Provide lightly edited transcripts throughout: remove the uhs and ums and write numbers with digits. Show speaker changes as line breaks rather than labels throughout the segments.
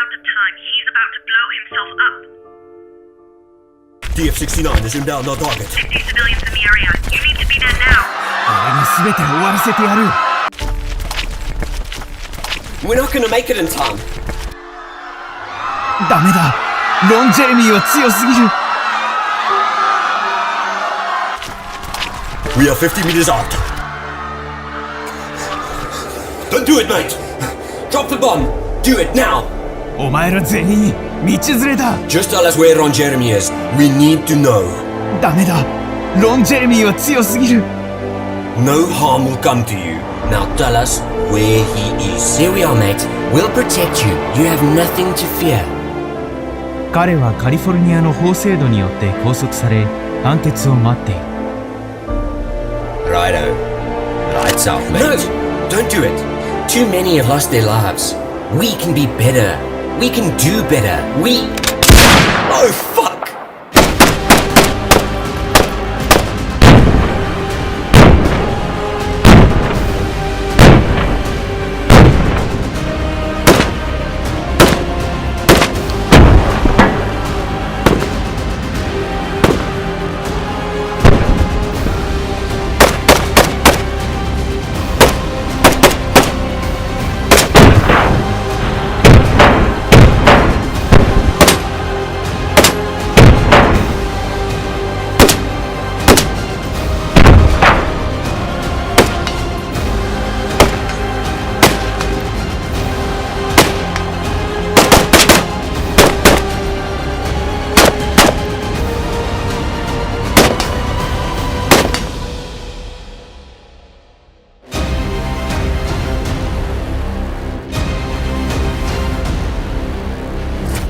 amount of time. He's about to blow himself up.
DF-69 is inbound on target.
50 civilians in the area. You need to be there now.
俺が全て終わらせてやる。
We're not gonna make it in time.
ダメだ。ロン・ジェレミーは強すぎる。
We are 50 meters out. Don't do it, mate. Drop the bomb. Do it now.
お前ら全員道連れだ。
Just tell us where Ron Jeremy is. We need to know.
ダメだ。ロン・ジェレミーは強すぎる。
No harm will come to you. Now tell us where he is.
Here we are, mate. We'll protect you. You have nothing to fear.
彼はカリフォルニアの法制度によって拘束され、判決を待っている。
Righto. Lights out, mate.
No! Don't do it. Too many have lost their lives. We can be better. We can do better.
Oh, fuck!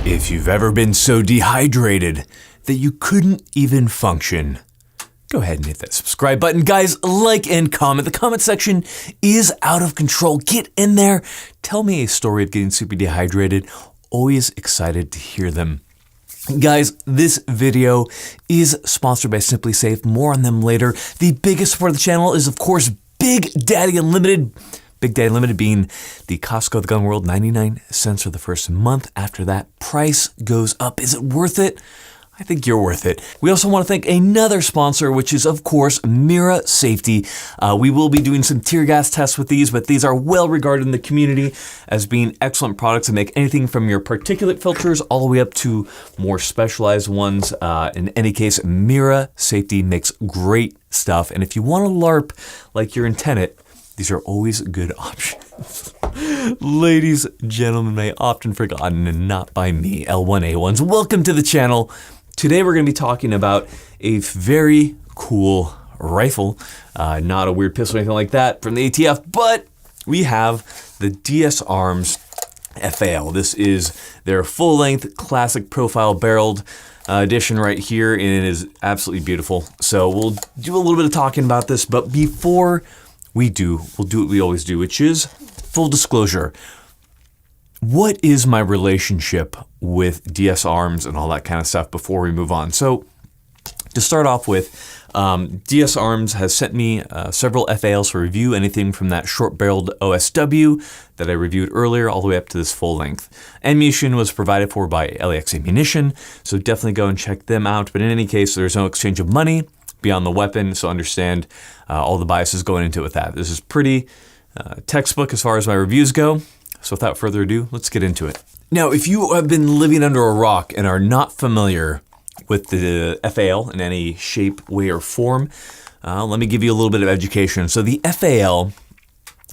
If you've ever been so dehydrated that you couldn't even function, go ahead and hit that subscribe button. Guys, like and comment. The comment section is out of control. Get in there. Tell me a story of getting super dehydrated. Always excited to hear them. Guys, this video is sponsored by Simply Safe. More on them later. The biggest support of the channel is, of course, Big Daddy Unlimited. Big Daddy Unlimited being the Costco of the gun world, 99 cents for the first month. After that, price goes up. Is it worth it? I think you're worth it. We also want to thank another sponsor, which is, of course, Mira Safety. We will be doing some tear gas tests with these, but these are well regarded in the community as being excellent products that make anything from your particulate filters all the way up to more specialized ones. In any case, Mira Safety makes great stuff. And if you want to LARP like you're intended, these are always good options. Ladies, gentlemen, may often forgotten and not by me, L1A1s. Welcome to the channel. Today we're going to be talking about a very cool rifle, not a weird pistol or anything like that from the ATF, but we have the DS Arms FAL. This is their full-length classic profile barreled edition right here, and it is absolutely beautiful. So we'll do a little bit of talking about this, but before we'll do what we always do, which is full disclosure. What is my relationship with DS Arms and all that kind of stuff before we move on? So to start off with, DS Arms has sent me several FALs for review, anything from that short-barreled OSW that I reviewed earlier all the way up to this full length. Ammunition was provided for by LAX Ammunition, so definitely go and check them out. But in any case, there's no exchange of money beyond the weapon, so understand all the biases going into it with that. This is pretty textbook as far as my reviews go. So without further ado, let's get into it. Now, if you have been living under a rock and are not familiar with the FAL in any shape, way, or form, let me give you a little bit of education. So the FAL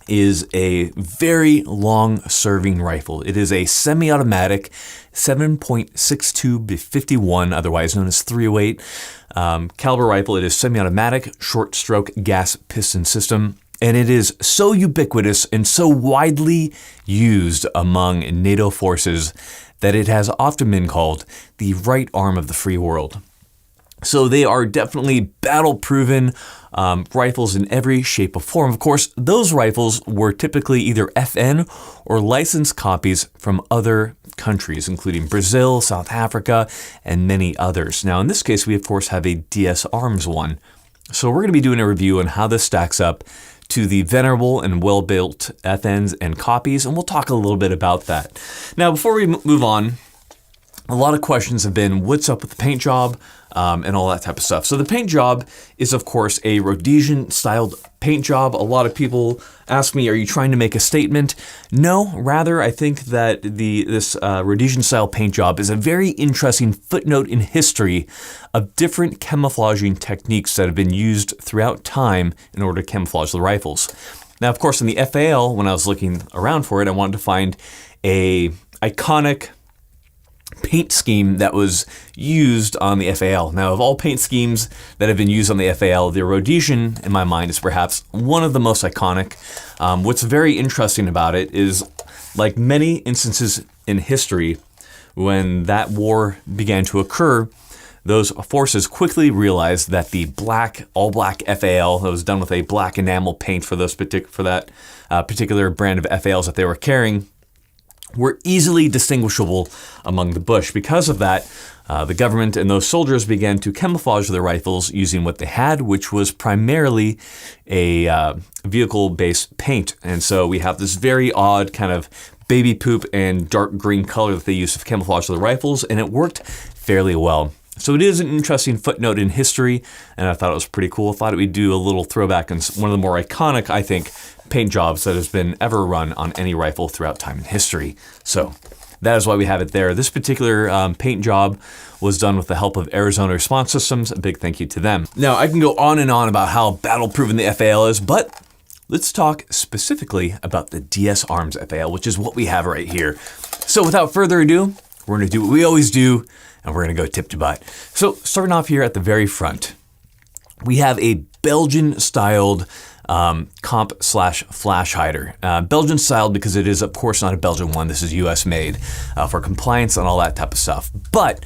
is a very long-serving rifle. It is a semi-automatic 7.62-51, otherwise known as 308 caliber rifle. It is semi-automatic, short-stroke gas piston system, and it is so ubiquitous and so widely used among NATO forces that it has often been called the right arm of the free world. So they are definitely battle-proven rifles in every shape or form. Of course, those rifles were typically either FN or licensed copies from other countries, including Brazil, South Africa, and many others. Now, in this case, we of course have a DS Arms one. So we're going to be doing a review on how this stacks up to the venerable and well-built FNs and copies, and we'll talk a little bit about that. Now, before we move on, a lot of questions have been, what's up with the paint job and all that type of stuff. So the paint job is, of course, a Rhodesian-styled paint job. A lot of people ask me, are you trying to make a statement? No, rather, I think that this Rhodesian-style paint job is a very interesting footnote in history of different camouflaging techniques that have been used throughout time in order to camouflage the rifles. Now, of course, in the FAL, when I was looking around for it, I wanted to find a iconic paint scheme that was used on the FAL. Now, of all paint schemes that have been used on the FAL, the Rhodesian, in my mind, is perhaps one of the most iconic. What's very interesting about it is, like many instances in history, when that war began to occur, those forces quickly realized that the all-black FAL that was done with a black enamel paint for that particular brand of FALs that they were carrying were easily distinguishable among the bush. Because of that, the government and those soldiers began to camouflage their rifles using what they had, which was primarily a vehicle-based paint. And so we have this very odd kind of baby poop and dark green color that they used to camouflage their rifles, and it worked fairly well. So it is an interesting footnote in history, and I thought it was pretty cool. I thought we'd do a little throwback on one of the more iconic, I think, paint jobs that has been ever run on any rifle throughout time in history. So that is why we have it there. This particular paint job was done with the help of Arizona Response Systems. A big thank you to them. Now, I can go on and on about how battle-proven the FAL is, but let's talk specifically about the DS Arms FAL, which is what we have right here. So without further ado, we're going to do what we always do, and we're going to go tip to butt. So starting off here at the very front, we have a Belgian-styled comp/flash hider. Belgian styled because it is, of course, not a Belgian one. This is US made for compliance and all that type of stuff. But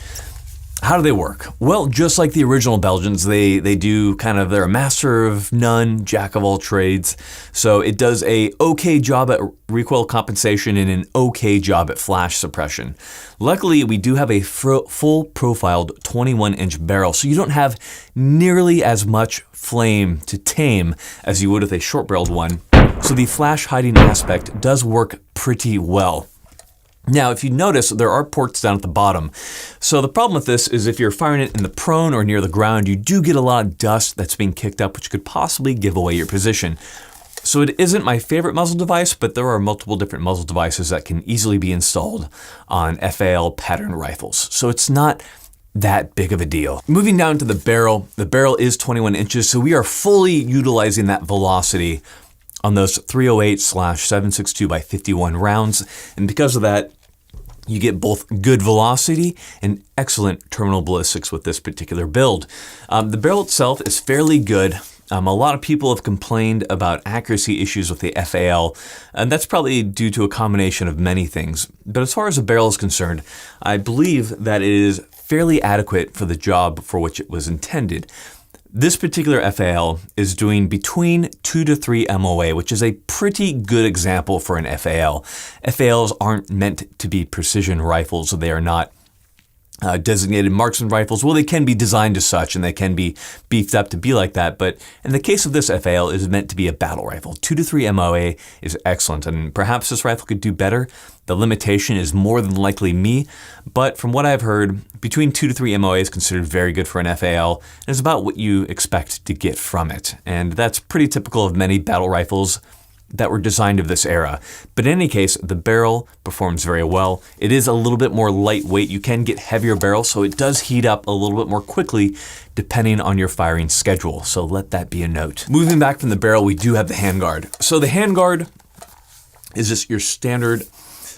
how do they work? Well, just like the original Belgians, they do they're a master of none, jack of all trades. So it does a okay job at recoil compensation and an okay job at flash suppression. Luckily, we do have a full profiled 21-inch barrel, so you don't have nearly as much flame to tame as you would with a short-barreled one. So the flash hiding aspect does work pretty well. Now, if you notice, there are ports down at the bottom. So the problem with this is if you're firing it in the prone or near the ground, you do get a lot of dust that's being kicked up, which could possibly give away your position. So it isn't my favorite muzzle device, but there are multiple different muzzle devices that can easily be installed on FAL pattern rifles. So it's not that big of a deal. Moving down to the barrel is 21 inches, so we are fully utilizing that velocity on those 308/762 by 51 rounds. And because of that, you get both good velocity and excellent terminal ballistics with this particular build. The barrel itself is fairly good. A lot of people have complained about accuracy issues with the FAL, and that's probably due to a combination of many things. But as far as the barrel is concerned, I believe that it is fairly adequate for the job for which it was intended. This particular FAL is doing between 2 to 3 MOA, which is a pretty good example for an FAL. FALs aren't meant to be precision rifles. They are not designated marksman rifles. Well, they can be designed as such, and they can be beefed up to be like that. But in the case of this FAL, it is meant to be a battle rifle. 2 to 3 MOA is excellent, and perhaps this rifle could do better. The limitation is more than likely me, but from what I've heard, between 2 to 3 MOA is considered very good for an FAL, and it's about what you expect to get from it. And that's pretty typical of many battle rifles that were designed of this era. But in any case, the barrel performs very well. It is a little bit more lightweight. You can get heavier barrels, so it does heat up a little bit more quickly depending on your firing schedule. So let that be a note. Moving back from the barrel, we do have the handguard. So the handguard is just your standard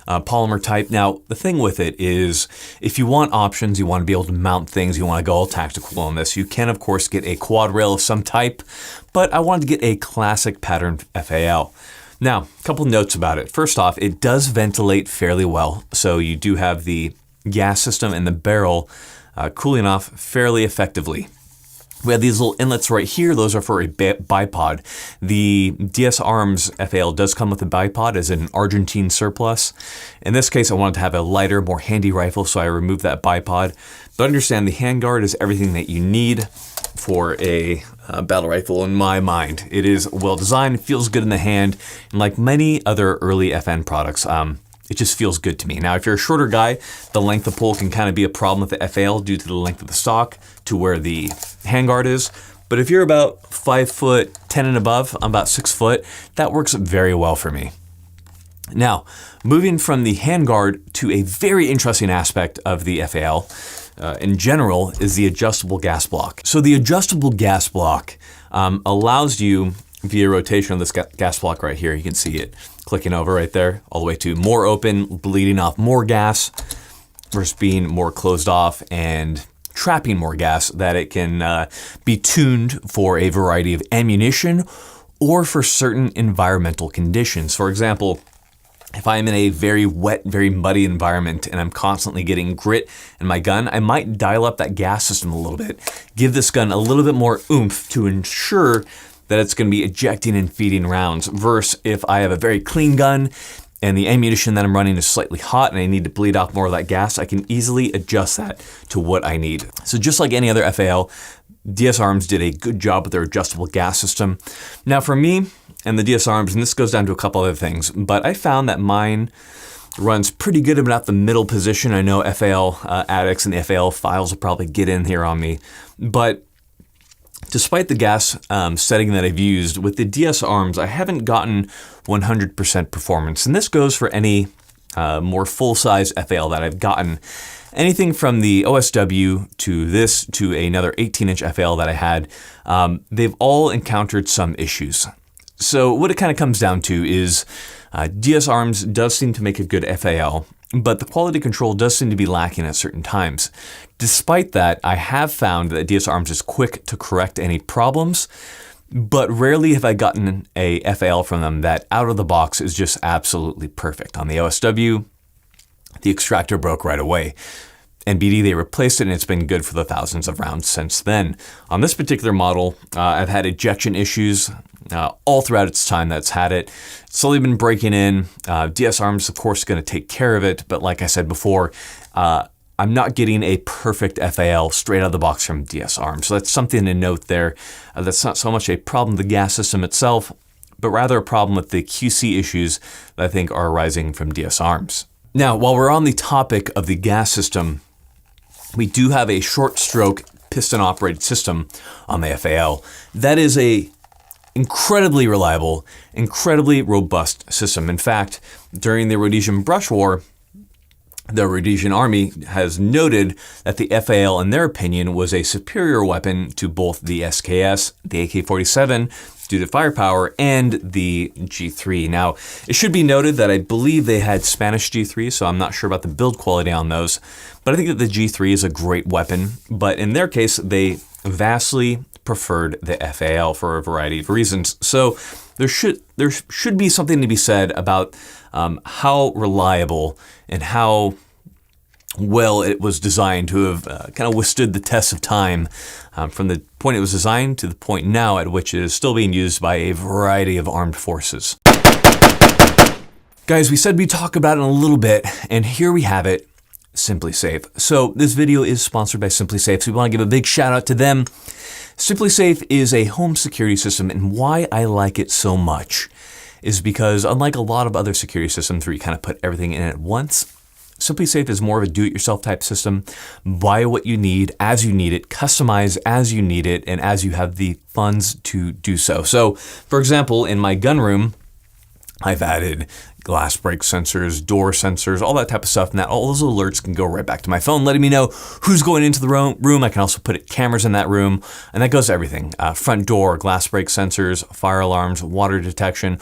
polymer type. Now, the thing with it is if you want options, you want to be able to mount things, you want to go all tactical on this, you can, of course, get a quad rail of some type, but I wanted to get a classic pattern FAL. Now, a couple notes about it. First off, it does ventilate fairly well, so you do have the gas system and the barrel cooling off fairly effectively. We have these little inlets right here. Those are for a bipod. The DS Arms FAL does come with a bipod as an Argentine surplus. In this case, I wanted to have a lighter, more handy rifle, so I removed that bipod. But understand the handguard is everything that you need. for a battle rifle in my mind. It is well designed, feels good in the hand, and like many other early FN products, it just feels good to me. Now, if you're a shorter guy, the length of pull can kind of be a problem with the FAL due to the length of the stock to where the handguard is. But if you're about 5'10" and above, I'm about 6 foot, that works very well for me. Now, moving from the handguard to a very interesting aspect of the FAL in general is the adjustable gas block. So the adjustable gas block allows you, via rotation of this gas block right here, you can see it clicking over right there, all the way to more open, bleeding off more gas, versus being more closed off and trapping more gas, that it can be tuned for a variety of ammunition or for certain environmental conditions. For example, if I'm in a very wet, very muddy environment and I'm constantly getting grit in my gun, I might dial up that gas system a little bit, give this gun a little bit more oomph to ensure that it's going to be ejecting and feeding rounds, versus if I have a very clean gun and the ammunition that I'm running is slightly hot and I need to bleed off more of that gas, I can easily adjust that to what I need. So just like any other FAL, DS Arms did a good job with their adjustable gas system. Now for me and the DS Arms, and this goes down to a couple other things, but I found that mine runs pretty good about the middle position. I know FAL addicts and the FAL files will probably get in here on me, but despite the gas setting that I've used, with the DS Arms, I haven't gotten 100% performance. And this goes for any more full-size FAL that I've gotten. Anything from the OSW to this to another 18-inch FAL that I had, they've all encountered some issues. So what it kind of comes down to is DS Arms does seem to make a good FAL, but the quality control does seem to be lacking at certain times. Despite that, I have found that DS Arms is quick to correct any problems, but rarely have I gotten a FAL from them that out of the box is just absolutely perfect. On the OSW, the extractor broke right away. NBD, they replaced it and it's been good for the thousands of rounds since then. On this particular model, I've had ejection issues all throughout its time that's had it. It's slowly been breaking in. DS Arms, of course, is going to take care of it. But like I said before, I'm not getting a perfect FAL straight out of the box from DS Arms. So that's something to note there. That's not so much a problem with the gas system itself, but rather a problem with the QC issues that I think are arising from DS Arms. Now, while we're on the topic of the gas system, we do have a short stroke piston operated system on the FAL. That is a incredibly reliable, incredibly robust system. In fact, during the Rhodesian Brush War, the Rhodesian Army has noted that the FAL, in their opinion, was a superior weapon to both the SKS, the AK-47, due to firepower, and the G3. Now, it should be noted that I believe they had Spanish G3, so I'm not sure about the build quality on those, but I think that the G3 is a great weapon. But in their case, they vastly preferred the FAL for a variety of reasons. So there should be something to be said about how reliable and how well it was designed to have kind of withstood the test of time from the point it was designed to the point now at which it is still being used by a variety of armed forces. Guys, we said we'd talk about it in a little bit, and here we have it, SimpliSafe. So this video is sponsored by SimpliSafe, so we want to give a big shout out to them. SimpliSafe is a home security system, and why I like it so much is because unlike a lot of other security systems where you kind of put everything in at once, SimpliSafe is more of a do-it-yourself type system. Buy what you need as you need it, customize as you need it, and as you have the funds to do so. So, for example, in my gun room, I've added glass break sensors, door sensors, all that type of stuff, and that all those alerts can go right back to my phone, letting me know who's going into the room. I can also put cameras in that room, and that goes to everything. Front door, glass break sensors, fire alarms, water detection,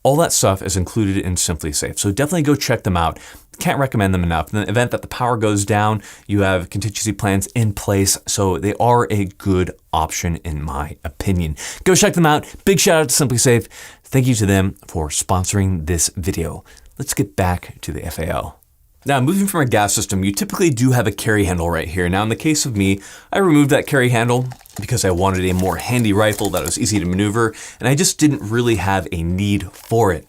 all that stuff is included in SimpliSafe. So definitely go check them out. Can't recommend them enough. In the event that the power goes down, you have contingency plans in place, so they are a good option in my opinion. Go check them out. Big shout out to SimpliSafe. Thank you to them for sponsoring this video. Let's get back to the FAL. Now, moving from a gas system, you typically do have a carry handle right here. Now, in the case of me, I removed that carry handle because I wanted a more handy rifle that was easy to maneuver, and I just didn't really have a need for it.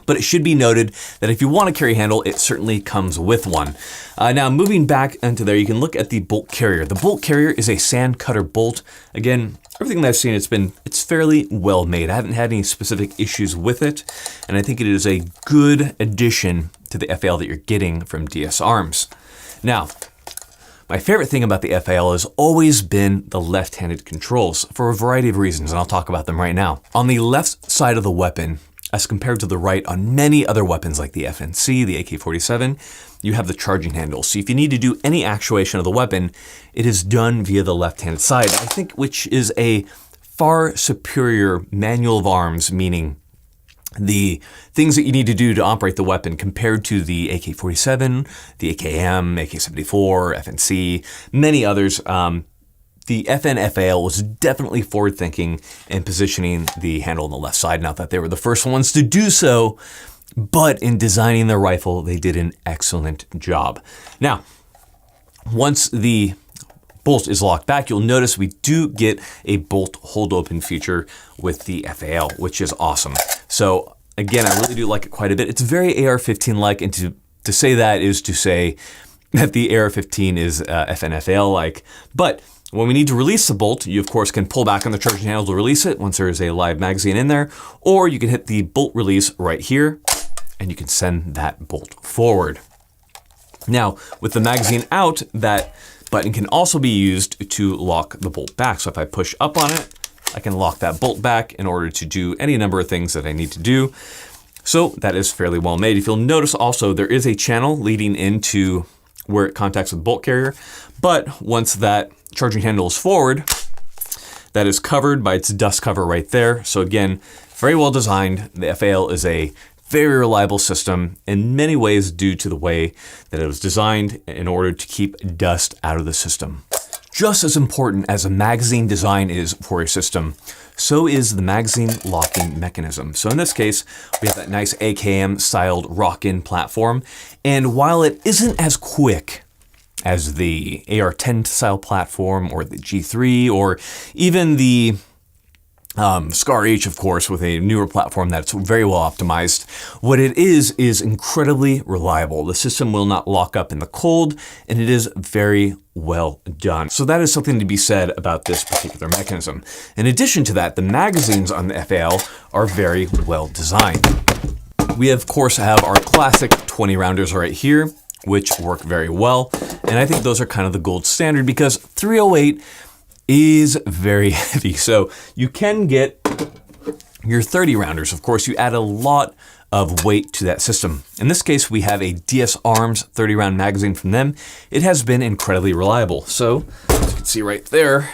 But it should be noted that if you want a carry handle, it certainly comes with one. Now moving back into there, you can look at the bolt carrier. The bolt carrier is a sand cutter bolt. Again, everything that I've seen, it's fairly well made. I haven't had any specific issues with it, and I think it is a good addition to the FAL that you're getting from DS Arms. Now, my favorite thing about the FAL has always been the left-handed controls for a variety of reasons, and I'll talk about them right now. On the left side of the weapon, as compared to the right on many other weapons like the FNC, the AK-47, you have the charging handle. So if you need to do any actuation of the weapon, it is done via the left-hand side, I think, which is a far superior manual of arms, meaning the things that you need to do to operate the weapon compared to the AK-47, the AKM, AK-74, FNC, many others. The FN-FAL was definitely forward-thinking in positioning the handle on the left side. Not that they were the first ones to do so, but in designing the rifle, they did an excellent job. Now, once the bolt is locked back, you'll notice we do get a bolt hold open feature with the FAL, which is awesome. So again, I really do like it quite a bit. It's very AR-15-like, and to say that is to say that the AR-15 is FN-FAL-like, but when we need to release the bolt, you of course can pull back on the charging handle to release it once there is a live magazine in there, or you can hit the bolt release right here and you can send that bolt forward. Now, with the magazine out, that button can also be used to lock the bolt back. So if I push up on it, I can lock that bolt back in order to do any number of things that I need to do. So that is fairly well made. If you'll notice also, there is a channel leading into where it contacts with the bolt carrier, but once that charging handle is forward, that is covered by its dust cover right there. So again, very well designed. The FAL is a very reliable system in many ways due to the way that it was designed in order to keep dust out of the system. Just as important as a magazine design is for a system, so is the magazine locking mechanism. So in this case, we have that nice AKM styled rock-in platform. And while it isn't as quick as the AR-10 style platform or the G3 or even the Scar H, of course, with a newer platform that's very well optimized, what it is incredibly reliable. The system will not lock up in the cold, and it is very well done. So that is something to be said about this particular mechanism. In addition to that, the magazines on the FAL are very well designed. We of course have our classic 20 rounders right here, which work very well. And I think those are kind of the gold standard because 308 is very heavy. So you can get your 30 rounders. Of course, you add a lot of weight to that system. In this case, we have a DS Arms 30 round magazine from them. It has been incredibly reliable. So as you can see right there,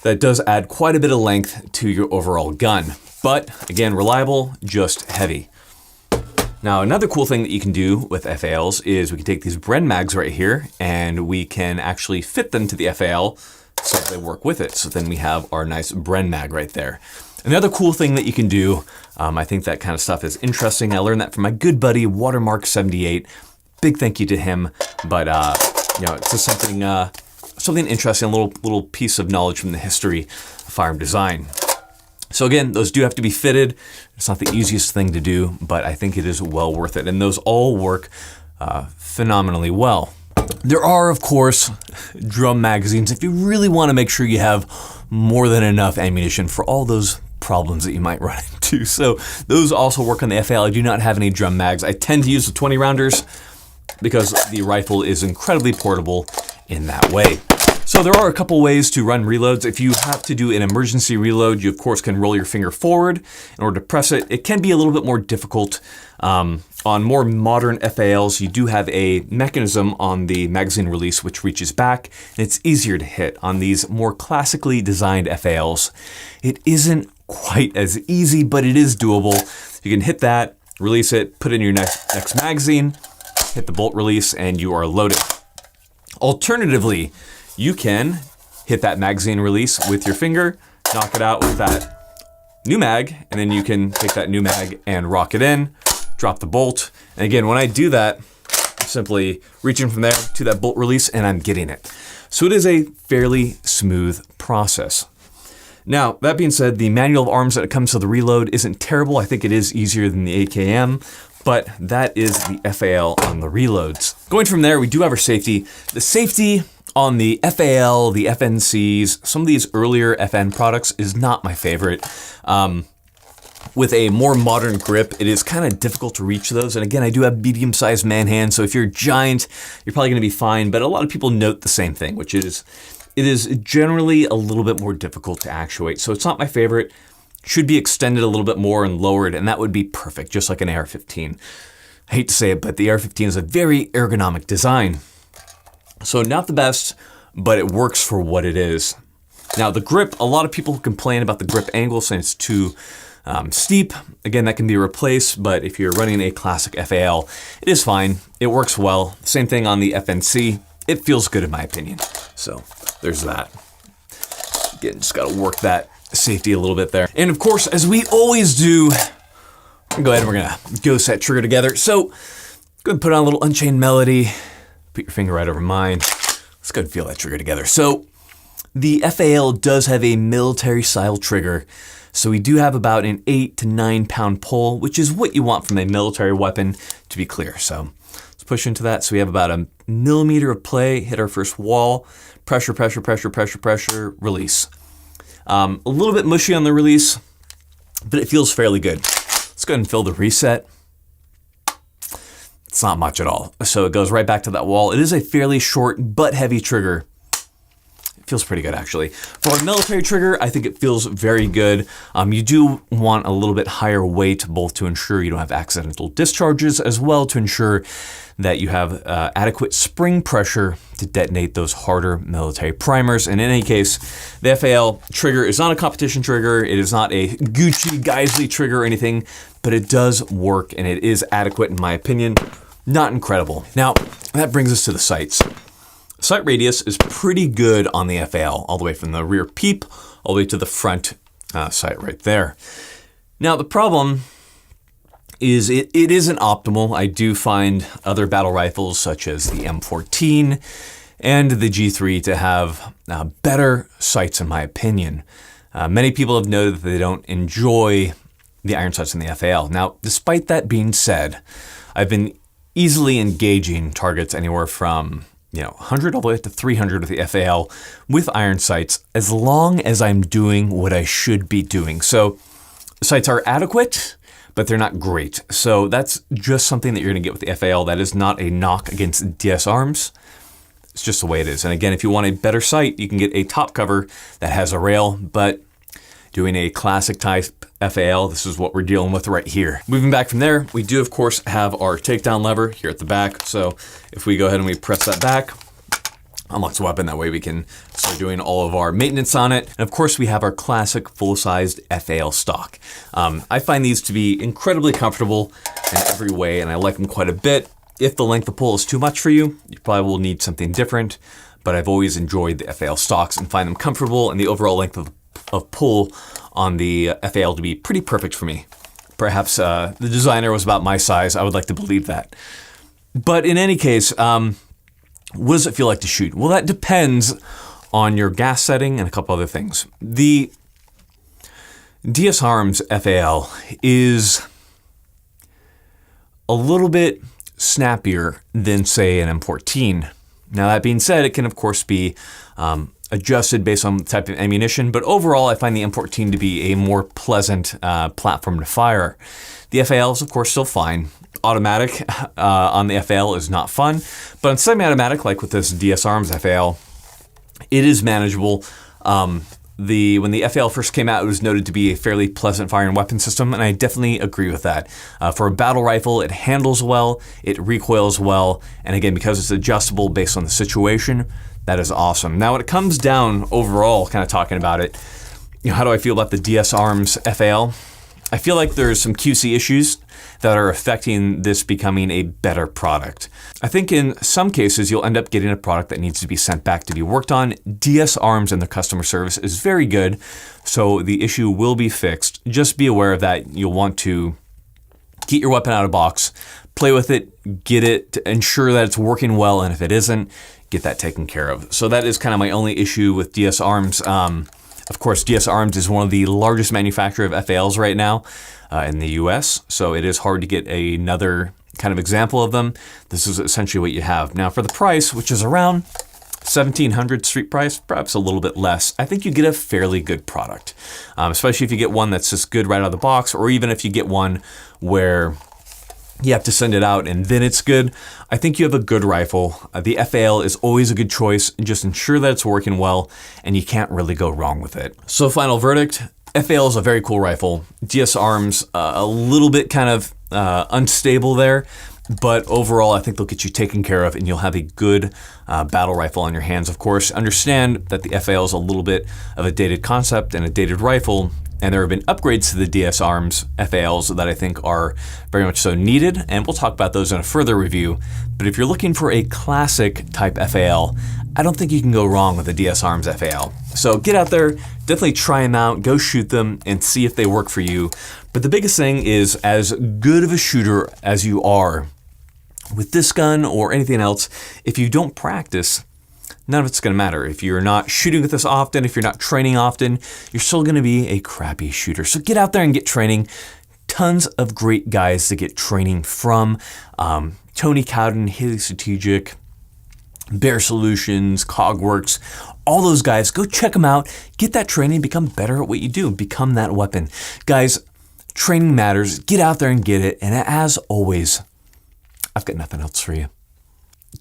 that does add quite a bit of length to your overall gun. But again, reliable, just heavy. Now, another cool thing that you can do with FALs is we can take these Bren mags right here and we can actually fit them to the FAL so that they work with it. So then we have our nice Bren mag right there. Another cool thing that you can do, I think that kind of stuff is interesting. I learned that from my good buddy, Watermark78. Big thank you to him. But, it's just something interesting, a little piece of knowledge from the history of firearm design. So again, those do have to be fitted. It's not the easiest thing to do, but I think it is well worth it. And those all work phenomenally well. There are, of course, drum magazines if you really want to make sure you have more than enough ammunition for all those problems that you might run into. So those also work on the FAL. I do not have any drum mags. I tend to use the 20 rounders because the rifle is incredibly portable in that way. So there are a couple ways to run reloads. If you have to do an emergency reload, you of course can roll your finger forward in order to press it. It can be a little bit more difficult. On more modern FALs, you do have a mechanism on the magazine release which reaches back, and it's easier to hit. On these more classically designed FALs, it isn't quite as easy, but it is doable. You can hit that, release it, put it in your next magazine, hit the bolt release, and you are loaded. Alternatively, you can hit that magazine release with your finger, knock it out with that new mag, and then you can take that new mag and rock it in, drop the bolt. And again, when I do that, I'm simply reaching from there to that bolt release and I'm getting it. So it is a fairly smooth process. Now, that being said, the manual of arms that it comes to the reload isn't terrible. I think it is easier than the AKM, but that is the FAL on the reloads. Going from there, we do have our safety. The safety on the FAL, the FNCs, some of these earlier FN products is not my favorite. With a more modern grip, it is kind of difficult to reach those. And again, I do have medium-sized man hands, so if you're giant, you're probably gonna be fine. But a lot of people note the same thing, which is, it is generally a little bit more difficult to actuate. So it's not my favorite. Should be extended a little bit more and lowered, and that would be perfect, just like an AR-15. I hate to say it, but the AR-15 is a very ergonomic design. So not the best, but it works for what it is. Now the grip, a lot of people complain about the grip angle saying it's too steep. Again, that can be replaced, but if you're running a classic FAL, it is fine. It works well. Same thing on the FNC. It feels good in my opinion. So there's that. Again, just gotta work that safety a little bit there. And of course, as we always do, go ahead and we're gonna go set trigger together. So go ahead and put on a little Unchained Melody. Put your finger right over mine. Let's go ahead and feel that trigger together. So the FAL does have a military style trigger. So we do have about an 8 to 9 pound pull, which is what you want from a military weapon, to be clear. So let's push into that. So we have about a millimeter of play, hit our first wall, pressure, pressure, pressure, pressure, pressure, release. A little bit mushy on the release, but it feels fairly good. Let's go ahead and fill the reset. It's not much at all. So it goes right back to that wall. It is a fairly short but heavy trigger. Feels pretty good actually. For a military trigger, I think it feels very good. You do want a little bit higher weight, both to ensure you don't have accidental discharges, as well to ensure that you have adequate spring pressure to detonate those harder military primers. And in any case, the FAL trigger is not a competition trigger. It is not a Gucci Geisley trigger or anything, but it does work and it is adequate in my opinion. Not incredible. Now, that brings us to the sights. Sight radius is pretty good on the FAL, all the way from the rear peep, all the way to the front sight right there. Now the problem is it isn't optimal. I do find other battle rifles such as the M14 and the G3 to have better sights in my opinion. Many people have noted that they don't enjoy the iron sights in the FAL. Now, despite that being said, I've been easily engaging targets anywhere from 100 all the way up to 300 with the FAL with iron sights, as long as I'm doing what I should be doing. So sights are adequate, but they're not great. So that's just something that you're gonna get with the FAL. That is not a knock against DS arms. It's just the way it is. And again, if you want a better sight, you can get a top cover that has a rail, but doing a classic type FAL, this is what we're dealing with right here. Moving back from there, we do of course have our takedown lever here at the back. So if we go ahead and we press that back, unlocks the weapon, that way we can start doing all of our maintenance on it. And of course we have our classic full-sized FAL stock. I find these to be incredibly comfortable in every way, and I like them quite a bit. If the length of pull is too much for you, you probably will need something different, but I've always enjoyed the FAL stocks and find them comfortable, and the overall length of pull on the FAL to be pretty perfect for me. Perhaps the designer was about my size. I would like to believe that. But in any case, what does it feel like to shoot? Well, that depends on your gas setting and a couple other things. The DS Arms FAL is a little bit snappier than, say, an M14. Now, that being said, it can, of course, be adjusted based on the type of ammunition, but overall, I find the M14 to be a more pleasant platform to fire. The FAL is, of course, still fine. Automatic on the FAL is not fun, but on semi-automatic, like with this DS Arms FAL, it is manageable. When the FAL first came out, it was noted to be a fairly pleasant firing weapon system, and I definitely agree with that. For a battle rifle, it handles well, it recoils well, and again, because it's adjustable based on the situation, that is awesome. Now, when it comes down overall, kind of talking about it, how do I feel about the DS Arms FAL? I feel like there's some QC issues that are affecting this becoming a better product. I think in some cases, you'll end up getting a product that needs to be sent back to be worked on. DS Arms and their customer service is very good, so the issue will be fixed. Just be aware of that. You'll want to get your weapon out of box, play with it, get it, to ensure that it's working well, and if it isn't, get that taken care of. So that is kind of my only issue with DS Arms. Of course, DS Arms is one of the largest manufacturers of FALs right now in the US, so it is hard to get another kind of example of them. This is essentially what you have. Now for the price, which is around $1,700 street price, perhaps a little bit less, I think you get a fairly good product, especially if you get one that's just good right out of the box, or even if you get one where you have to send it out and then it's good. I think you have a good rifle. The FAL is always a good choice. Just ensure that it's working well and you can't really go wrong with it. So final verdict, FAL is a very cool rifle. DS Arms, a little bit kind of unstable there, but overall I think they'll get you taken care of and you'll have a good battle rifle on your hands. Of course, understand that the FAL is a little bit of a dated concept and a dated rifle, and there have been upgrades to the DS Arms FALs that I think are very much so needed, and we'll talk about those in a further review. But if you're looking for a classic type FAL, I don't think you can go wrong with the DS Arms FAL. So get out there, definitely try them out, go shoot them, and see if they work for you. But the biggest thing is, as good of a shooter as you are with this gun or anything else, if you don't practice, none of it's going to matter. If you're not shooting with this often, if you're not training often, you're still going to be a crappy shooter. So get out there and get training. Tons of great guys to get training from. Tony Cowden, Haley Strategic, Bear Solutions, Cogworks, all those guys. Go check them out. Get that training. Become better at what you do. Become that weapon. Guys, training matters. Get out there and get it. And as always, I've got nothing else for you.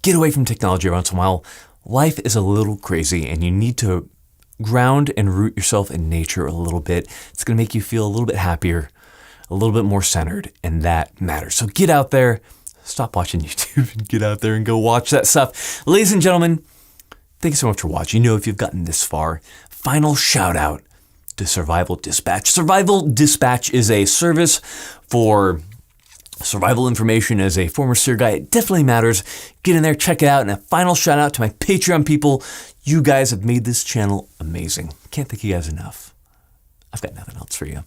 Get away from technology once in a while. Life is a little crazy and you need to ground and root yourself in nature a little bit. It's going to make you feel a little bit happier, a little bit more centered, and that matters. So get out there, stop watching YouTube and get out there and go watch that stuff. Ladies and gentlemen, thank you so much for watching. You know, if you've gotten this far, final shout out to Survival Dispatch. Survival Dispatch is a service for survival information. As a former SEER guy, it definitely matters. Get in there, check it out. And a final shout out to my Patreon people. You guys have made this channel amazing. Can't thank you guys enough. I've got nothing else for you.